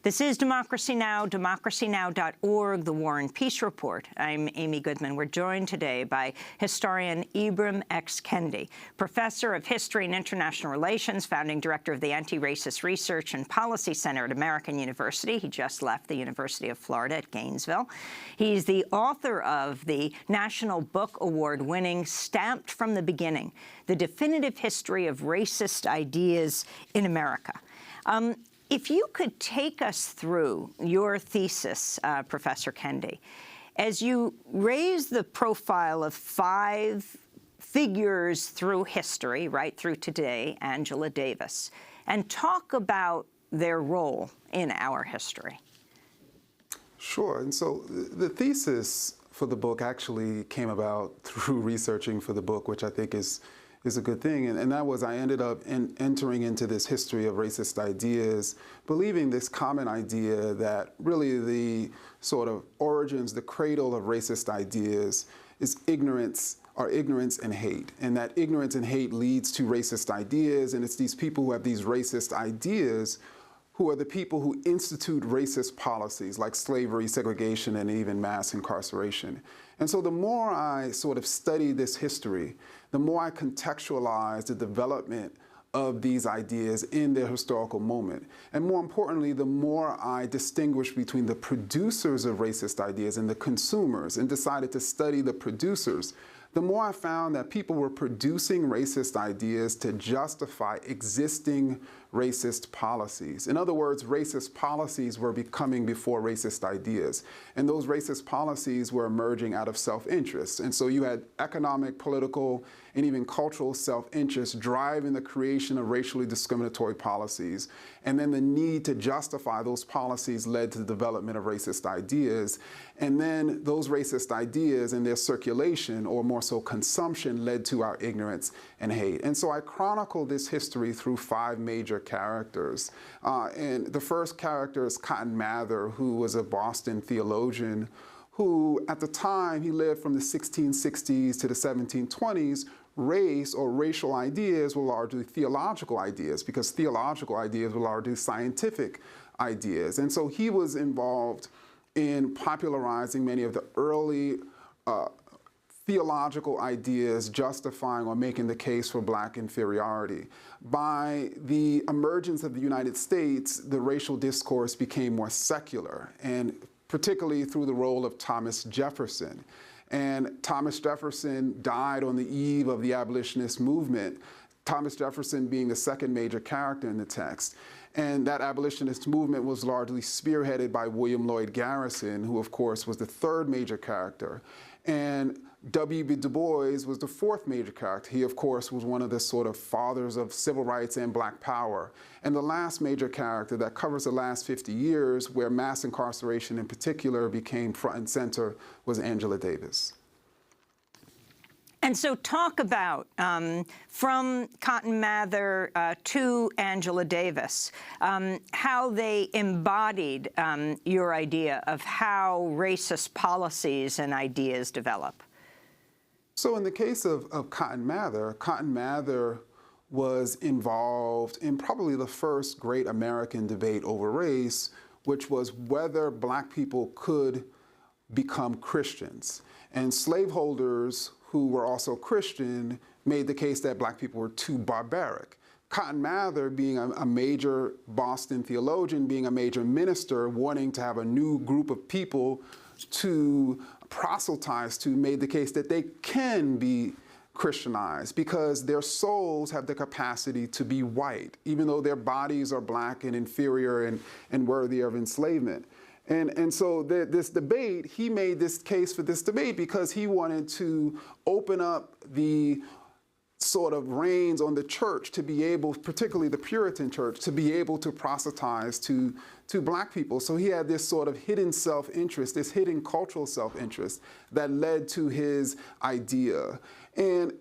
This is Democracy Now!, democracynow.org, The War and Peace Report. I'm Amy Goodman. We're joined today by historian Ibram X. Kendi, professor of history and international relations, founding director of the Anti-Racist Research and Policy Center at American University. He just left the University of Florida at Gainesville. He's the author of the National Book Award-winning Stamped from the Beginning, The Definitive History of Racist Ideas in America. If you could take us through your thesis, Professor Kendi, as you raise the profile of 5 figures through history, right through today, Angela Davis, and talk about their role in our history. Sure. And so the thesis for the book actually came about through researching for the book, which I think is a good thing. And that was I ended up entering into this history of racist ideas, believing this common idea that really the sort of origins, the cradle of racist ideas is ignorance and hate. And that ignorance and hate leads to racist ideas. And it's these people who have these racist ideas who are the people who institute racist policies like slavery, segregation, and even mass incarceration. And so the more I sort of study this history, the more I contextualize the development of these ideas in their historical moment. And more importantly, the more I distinguish between the producers of racist ideas and the consumers and decided to study the producers, the more I found that people were producing racist ideas to justify existing racist policies. In other words, racist policies were becoming before racist ideas. And those racist policies were emerging out of self-interest. And so you had economic, political, and even cultural self-interest driving the creation of racially discriminatory policies. And then the need to justify those policies led to the development of racist ideas. And then those racist ideas and their circulation, or more so consumption, led to our ignorance and hate. And so I chronicle this history through 5 major characters. And the first character is Cotton Mather, who was a Boston theologian who, at the time, he lived from the 1660s to the 1720s, race or racial ideas were largely theological ideas, because theological ideas were largely scientific ideas. And so he was involved in popularizing many of the early theological ideas justifying or making the case for Black inferiority. By the emergence of the United States, the racial discourse became more secular, and particularly through the role of Thomas Jefferson. And Thomas Jefferson died on the eve of the abolitionist movement, Thomas Jefferson being the second major character in the text. And that abolitionist movement was largely spearheaded by William Lloyd Garrison, who of course was the third major character. And W.E.B. Du Bois was the fourth major character. He, of course, was one of the sort of fathers of civil rights and Black power. And the last major character that covers the last 50 years, where mass incarceration in particular became front and center, was Angela Davis. And so talk about, from Cotton Mather to Angela Davis, how they embodied your idea of how racist policies and ideas develop. So in the case of Cotton Mather was involved in probably the first great American debate over race, which was whether Black people could become Christians. And slaveholders who were also Christian made the case that Black people were too barbaric. Cotton Mather, being a major Boston theologian, being a major minister, wanting to have a new group of people to proselytize to, made the case that they can be Christianized because their souls have the capacity to be white, even though their bodies are Black and inferior and worthy of enslavement. And so this debate, he made this case for this debate because he wanted to open up the sort of reins on the church to be able, particularly the Puritan church, to be able to proselytize to Black people. So he had this sort of hidden self-interest, this hidden cultural self-interest that led to his idea. And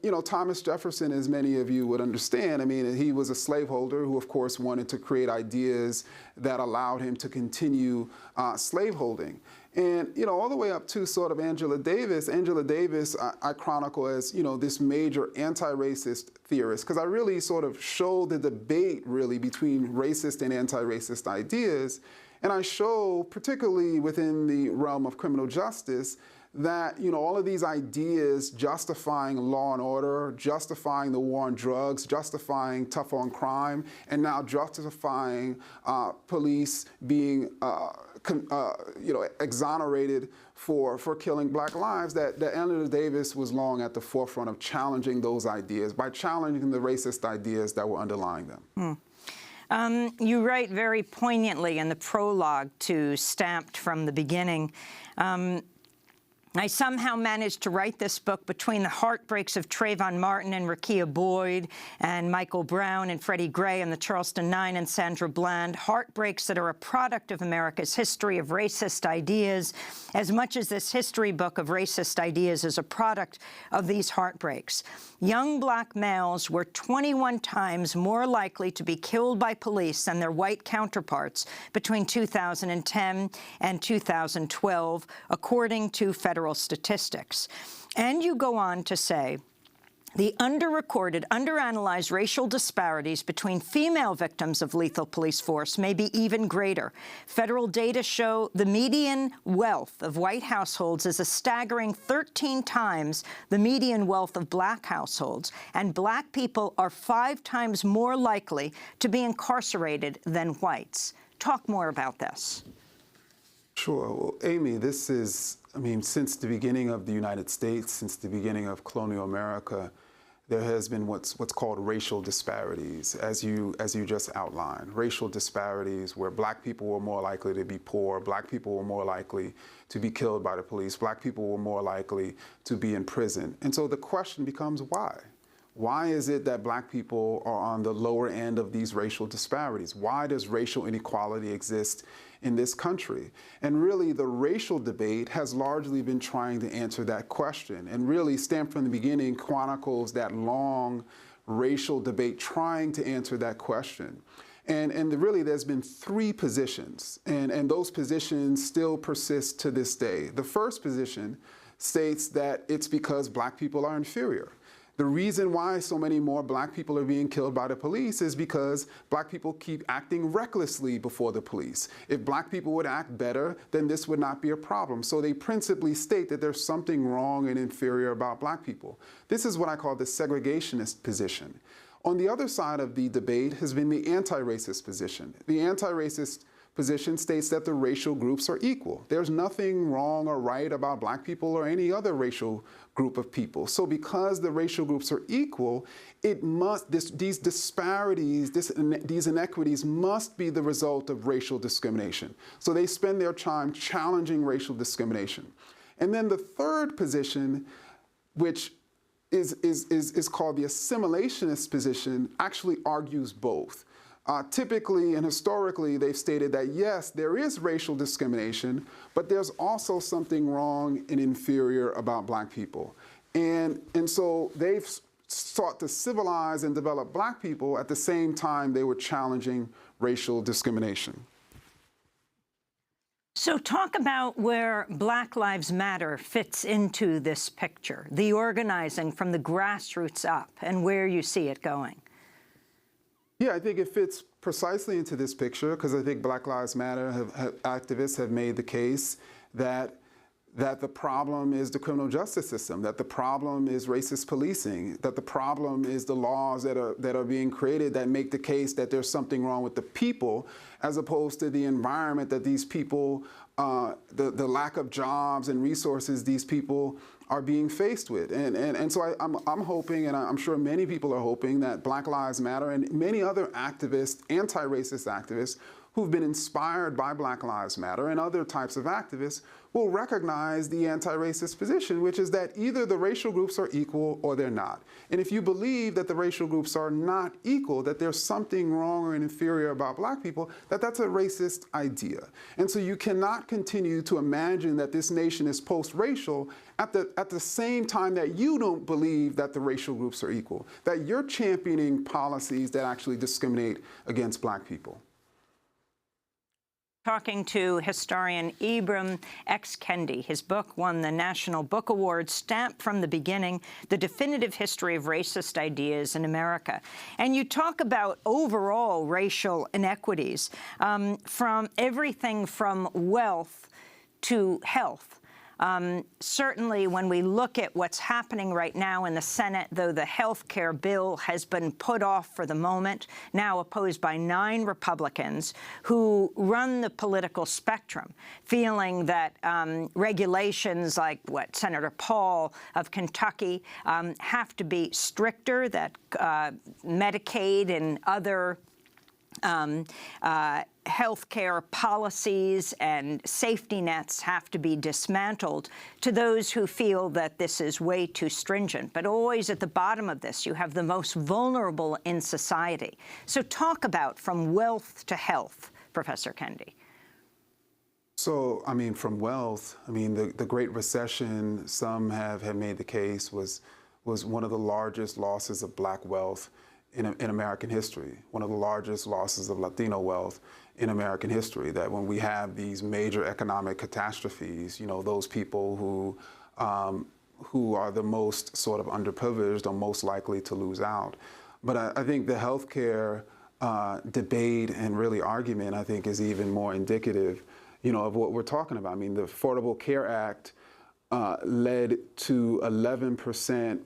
you know, Thomas Jefferson, as many of you would understand, I mean, he was a slaveholder who, of course, wanted to create ideas that allowed him to continue slaveholding. And, you know, all the way up to sort of Angela Davis. Angela Davis, I chronicle as, you know, this major anti-racist theorist, because I really sort of show the debate, really, between racist and anti-racist ideas. And I show, particularly within the realm of criminal justice, that, you know, all of these ideas justifying law and order, justifying the war on drugs, justifying tough on crime, and now justifying police being, you know, exonerated for killing black lives, that Angela Davis was long at the forefront of challenging those ideas by challenging the racist ideas that were underlying them. You write very poignantly in the prologue to Stamped from the Beginning, I somehow managed to write this book between the heartbreaks of Trayvon Martin and Rekia Boyd and Michael Brown and Freddie Gray and the Charleston Nine and Sandra Bland, heartbreaks that are a product of America's history of racist ideas, as much as this history book of racist ideas is a product of these heartbreaks. Young black males were 21 times more likely to be killed by police than their white counterparts between 2010 and 2012, according to federal statistics. And you go on to say, the underrecorded, underanalyzed racial disparities between female victims of lethal police force may be even greater. Federal data show the median wealth of white households is a staggering 13 times the median wealth of black households, and black people are 5 times more likely to be incarcerated than whites. Talk more about this. Sure. Well, Amy, this is, I mean, since the beginning of the United States, since the beginning of colonial America, there has been what's called racial disparities, as you just outlined. Racial disparities where black people were more likely to be poor, black people were more likely to be killed by the police, black people were more likely to be in prison. And so the question becomes why? Why is it that black people are on the lower end of these racial disparities? Why does racial inequality exist in this country? And really, the racial debate has largely been trying to answer that question. And really, Stamped from the Beginning chronicles that long racial debate trying to answer that question. And really, there's been 3 positions, and those positions still persist to this day. The first position states that it's because black people are inferior. The reason why so many more black people are being killed by the police is because black people keep acting recklessly before the police. If black people would act better, then this would not be a problem. So they principally state that there's something wrong and inferior about black people. This is what I call the segregationist position. On the other side of the debate has been the anti-racist position. The anti-racist position states that the racial groups are equal. There's nothing wrong or right about black people or any other racial group of people. So because the racial groups are equal, it must, these disparities, these inequities must be the result of racial discrimination. So they spend their time challenging racial discrimination. And then the third position, which is called the assimilationist position, actually argues both. Typically and historically, they've stated that, yes, there is racial discrimination, but there's also something wrong and inferior about black people. And so they've sought to civilize and develop black people at the same time they were challenging racial discrimination. So talk about where Black Lives Matter fits into this picture, the organizing from the grassroots up, and where you see it going. Yeah, I think it fits precisely into this picture because I think Black Lives Matter activists have made the case that the problem is the criminal justice system, that the problem is racist policing, that the problem is the laws that are being created that make the case that there's something wrong with the people, as opposed to the environment that these people, the lack of jobs and resources these people are being faced with. And so I'm hoping, and I'm sure many people are hoping, that Black Lives Matter and many other activists, anti-racist activists, who've been inspired by Black Lives Matter and other types of activists will recognize the anti-racist position, which is that either the racial groups are equal or they're not. And if you believe that the racial groups are not equal, that there's something wrong or inferior about Black people, that's a racist idea. And so you cannot continue to imagine that this nation is post-racial at the same time that you don't believe that the racial groups are equal, that you're championing policies that actually discriminate against Black people. Talking to historian Ibram X. Kendi. His book won the National Book Award, Stamped from the Beginning, The Definitive History of Racist Ideas in America. And you talk about overall racial inequities, from everything from wealth to health. Certainly, when we look at what's happening right now in the Senate, though the health care bill has been put off for the moment, now opposed by 9 Republicans who run the political spectrum, feeling that regulations like what Senator Paul of Kentucky have to be stricter, that Medicaid and other healthcare policies and safety nets have to be dismantled, to those who feel that this is way too stringent. But always at the bottom of this, you have the most vulnerable in society. So talk about from wealth to health, Professor Kendi. So, I mean, from wealth, I mean, the Great Recession, some have made the case, was one of the largest losses of Black wealth in American history, one of the largest losses of Latino wealth in American history, that when we have these major economic catastrophes, you know, those people who are the most sort of underprivileged are most likely to lose out. But I think the healthcare debate and really argument, I think, is even more indicative, you know, of what we're talking about. I mean, the Affordable Care Act led to 11%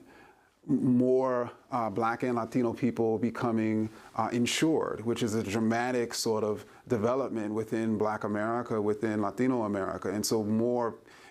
more Black and Latino people becoming insured, which is a dramatic sort of development within Black America, within Latino America. And so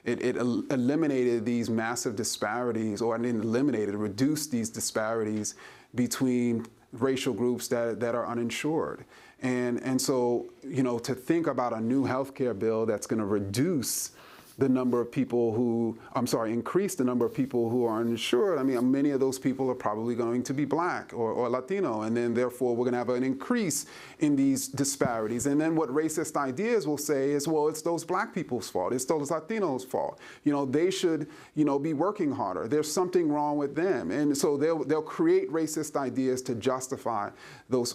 it eliminated these massive disparities, or reduced these disparities between racial groups that are uninsured. And so, you know, to think about a new healthcare bill that's going to reduce the number of people who, increase the number of people who are uninsured. I mean, many of those people are probably going to be Black or Latino, and then therefore we're going to have an increase in these disparities. And then what racist ideas will say is, well, it's those Black people's fault, it's those Latinos' fault. You know, they should, you know, be working harder. There's something wrong with them, and so they'll create racist ideas to justify those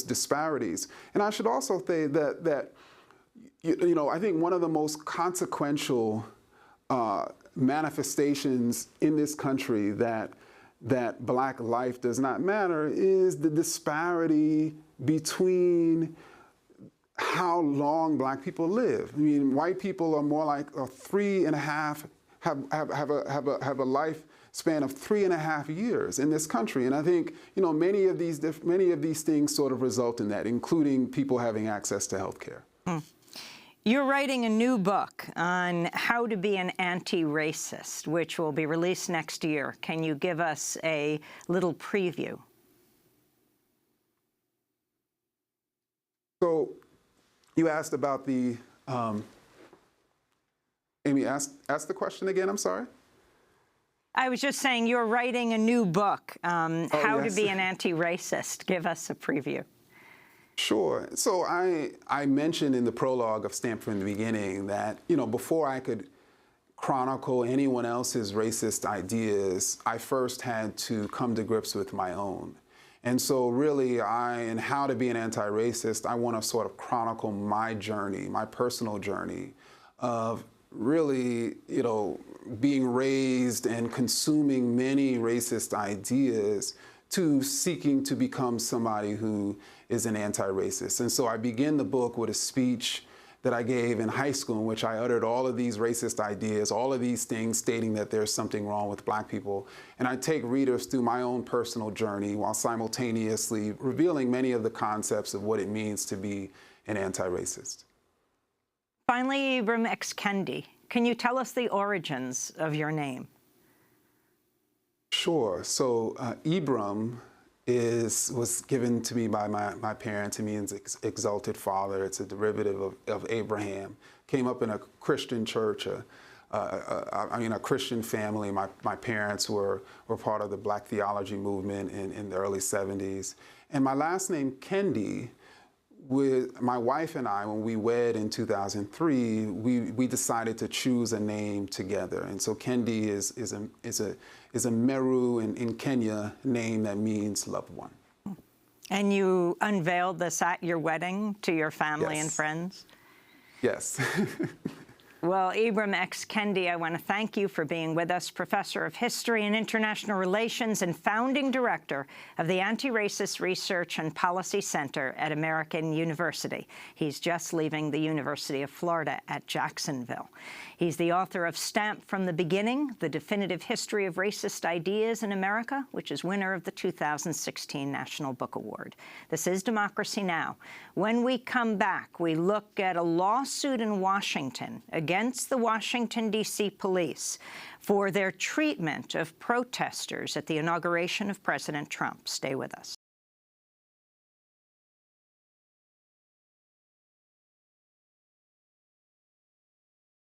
disparities. And I should also say that. You know, I think one of the most consequential manifestations in this country that Black life does not matter is the disparity between how long Black people live. I mean, white people are more like a 3.5, have a lifespan of 3.5 years in this country. And I think, you know, many of these things sort of result in that, including people having access to health care. You're writing a new book on how to be an anti-racist, which will be released next year. Can you give us a little preview? So you asked about the, Amy, ask the question again, I'm sorry? I was just saying you're writing a new book, How yes. to be an Anti-Racist. Give us a preview. Sure. So I mentioned in the prologue of Stamped from the Beginning that, you know, before I could chronicle anyone else's racist ideas, I first had to come to grips with my own. And so really, in How to be an Anti-Racist, I want to sort of chronicle my journey, my personal journey of really, you know, being raised and consuming many racist ideas to seeking to become somebody who is an anti-racist. And so I begin the book with a speech that I gave in high school in which I uttered all of these racist ideas, all of these things stating that there's something wrong with Black people. And I take readers through my own personal journey while simultaneously revealing many of the concepts of what it means to be an anti-racist. Finally, Ibram X. Kendi, can you tell us the origins of your name? Sure. So Ibram was given to me by my parents. It means exalted father. It's a derivative of Abraham. Came up in a Christian church, a Christian family. My parents were part of the Black theology movement in the early 70s. And my last name, Kendi, with my wife and I, when we wed in 2003, we decided to choose a name together. And so Kendi is a Meru in Kenya name that means loved one. And you unveiled this at your wedding to your family and friends? Yes. Well, Ibram X. Kendi, I want to thank you for being with us, Professor of History and International Relations and founding director of the Anti-Racist Research and Policy Center at American University. He's just leaving the University of Florida at Jacksonville. He's the author of Stamped from the Beginning, The Definitive History of Racist Ideas in America, which is winner of the 2016 National Book Award. This is Democracy Now! When we come back, we look at a lawsuit in Washington against the Washington, D.C. police for their treatment of protesters at the inauguration of President Trump. Stay with us.